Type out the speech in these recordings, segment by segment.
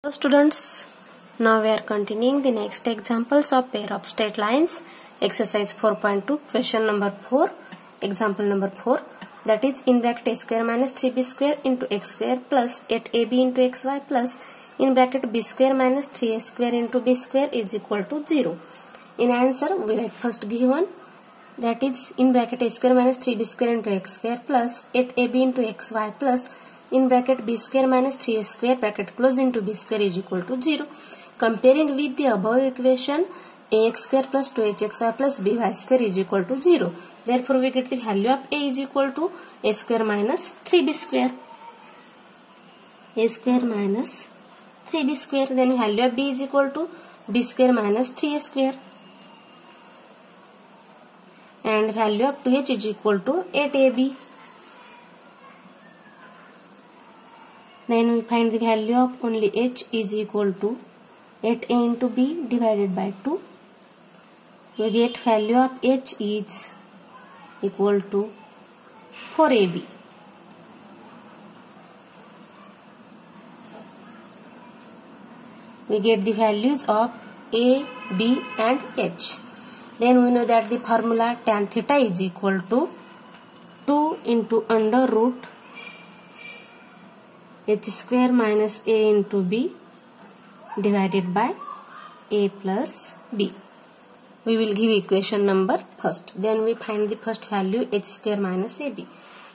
Hello students, now we are continuing the next examples of pair of straight lines. Exercise 4.2, question number 4, example number 4, that is in bracket a square minus 3b square into x square plus 8ab into xy plus in bracket b square minus 3a square into b square is equal to 0. In answer, we write first given, that is in bracket a square minus 3b square into x square plus 8ab into xy plus in bracket b square minus 3a square bracket close into b square is equal to 0. Comparing with the above equation, ax square plus 2hxy plus by square is equal to 0. Therefore, we get the value of a is equal to a square minus 3b square. A square minus 3b square. Then value of b is equal to b square minus 3a square. And value of 2h is equal to 8ab. Then we find the value of only h is equal to 8a into b divided by 2. We get value of h is equal to 4ab. We get the values of a, b and h. Then we know that the formula tan theta is equal to 2 into under root h square minus a into b divided by a plus b. We will give equation number first. Then we find the first value h square minus ab.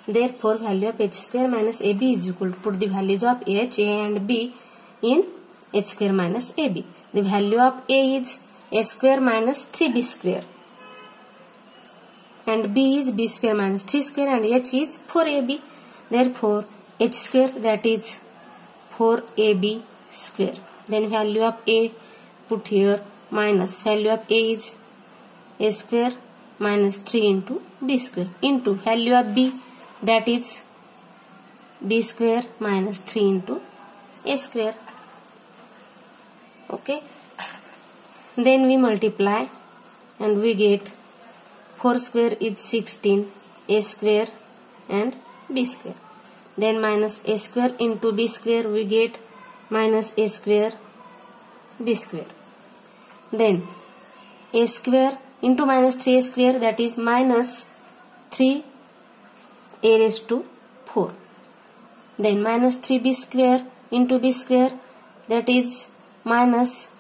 Therefore, value of h square minus ab is equal to put the values of h, a and b in h square minus ab. The value of a is a square minus 3b square and b is b square minus 3 square and h is 4ab. Therefore, h square, that is 4ab square. Then value of a put here minus value of a is a square minus 3 into b square into value of b, that is b square minus 3 into a square. Okay. Then we multiply and we get 4 square is 16, a square and b square. Then minus a square into b square, we get minus a square b square. Then a square into minus 3a square, that is minus 3 a raised to 4. Then minus 3b square into b square, that is minus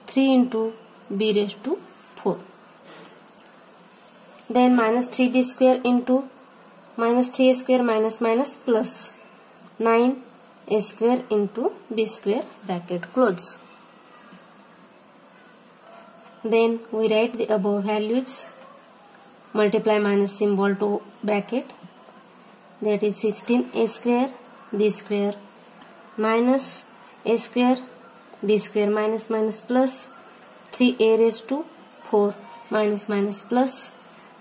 3 into b raised to 4. Then minus 3b square into minus 3a square minus minus plus 9a square into b square bracket close. Then we write the above values, multiply minus symbol to bracket, that is 16a square b square minus a square b square minus minus plus 3a raised to 4 minus minus plus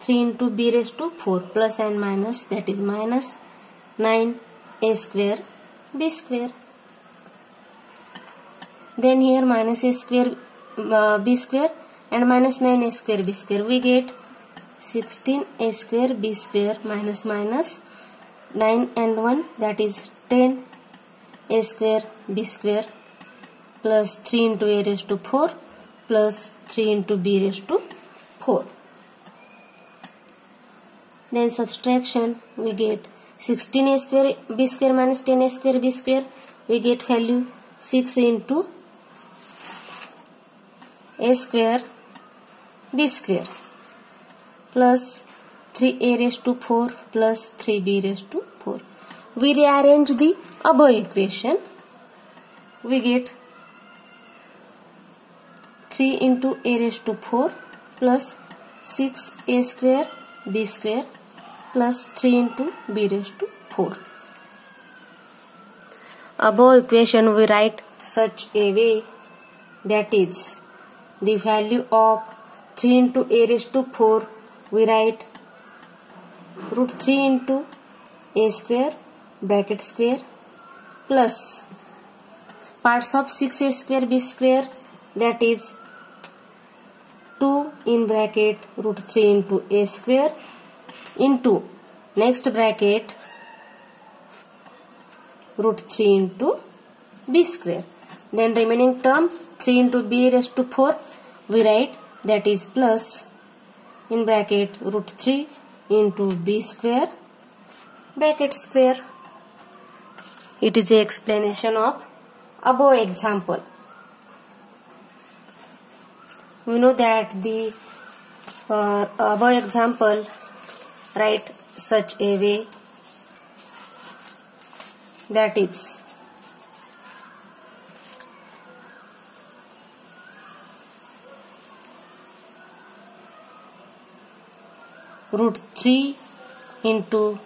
3 into b raised to 4 plus and minus, that is minus 9a square b square. Then here minus a square b square and minus 9a square b square. We get 16a square b square minus minus 9 and 1, that is 10a square b square plus 3 into a raised to 4 plus 3 into b raised to 4. Then subtraction, we get 16a square b square minus 10a square b square. We get value 6 into a square b square plus 3a raised to 4 plus 3b raised to 4. We rearrange the above equation. We get 3 into a raised to 4 plus 6a square b square plus 3 into b raised to 4. Above equation we write such a way, that is the value of 3 into a raised to 4, we write root 3 into a square bracket square plus parts of 6a square b square, that is 2 in bracket root 3 into a square into next bracket root 3 into b square. Then remaining term 3 into b raised to 4 we write, that is plus in bracket root 3 into b square bracket square. It is the explanation of above example. We know that the above example write such a way, that is root 3 into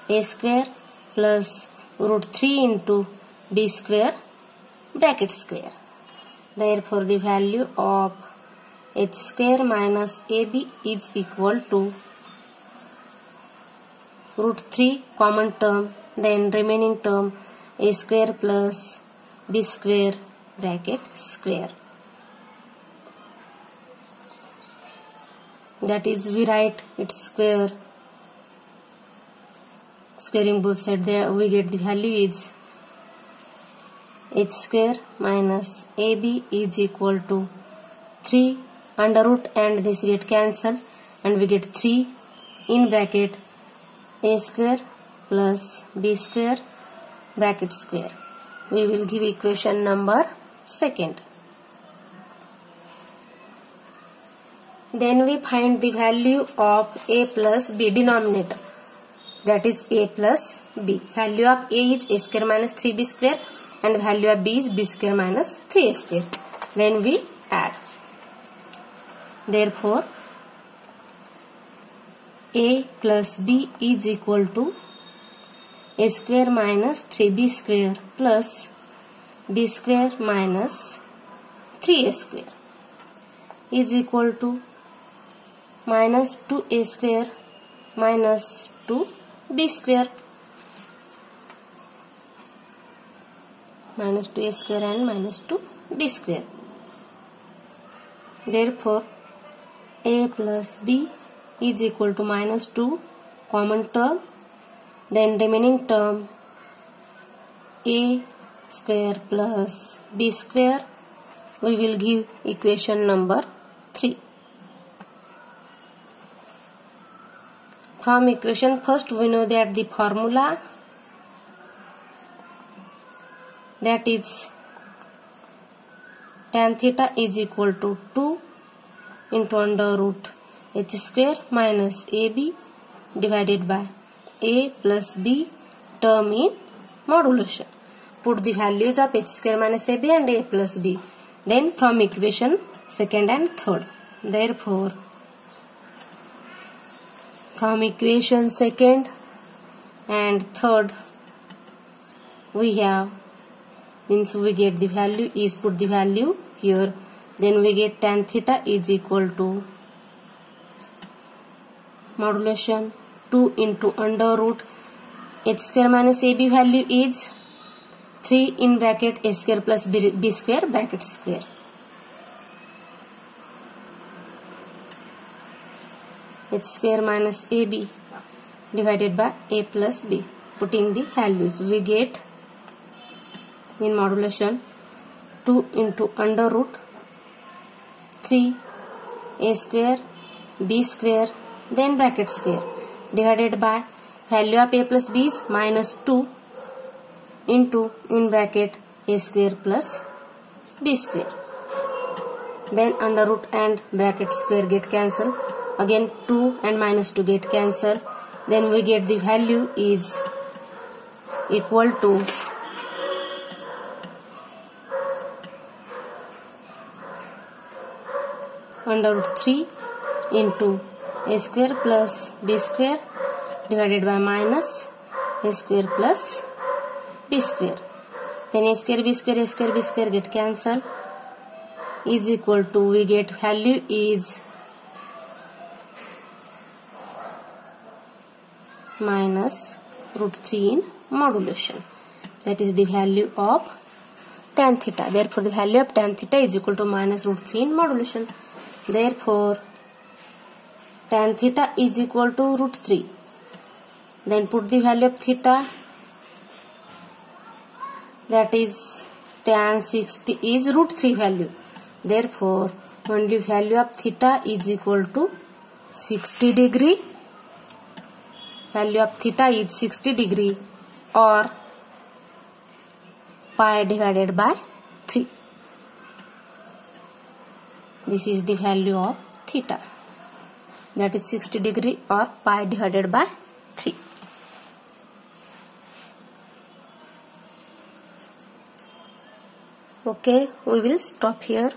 a square plus root 3 into b square bracket square. Therefore, the value of h square minus ab is equal to root 3 common term, then remaining term a square plus b square bracket square. That is, we write its square, squaring both sides, there we get the value is h square minus ab is equal to 3 under root, and this get cancelled and we get 3 in bracket a square plus b square bracket square. We will give equation number 2. Then we find the value of a plus b denominator, that is a plus b. Value of a is a square minus 3b square and value of b is b square minus 3a square. Then we add. Therefore, a plus b is equal to a square minus 3b square plus b square minus 3a square is equal to minus 2a square minus 2b square, minus 2a square and minus 2b square. Therefore, a plus b is equal to minus 2 common term, then remaining term a square plus b square. We will give equation number 3. From equation first, we know that the formula, that is tan theta is equal to 2 into under root h square minus ab divided by a plus b term in modulation. Put the values of h square minus ab and a plus b. Then from equation 2nd and 3rd. Therefore, from equation 2nd and 3rd we have, means we get the value is, put the value here, then we get tan theta is equal to modulation 2 into under root h square minus ab value is 3 in bracket a square plus b square bracket square. H square minus ab divided by a plus b. Putting the values, we get in modulation 2 into under root 3 a square b square then bracket square divided by value of a plus b is minus 2 into in bracket a square plus b square. Then under root and bracket square get cancelled. Again 2 and minus 2 get cancelled. Then we get the value is equal to under root 3 into a square plus b square divided by minus a square plus b square. Then a square b square get cancelled, is equal to, we get value is minus root 3 in modulation. That is the value of tan theta. Therefore, the value of tan theta is equal to minus root 3 in modulation. Therefore, tan theta is equal to root 3. Then put the value of theta, that is tan 60 is root 3 value. Therefore, only value of theta is equal to 60 degree. Value of theta is 60 degree or pi divided by 3. This is the value of theta, that is 60 degree or pi divided by 3. Okay, we will stop here.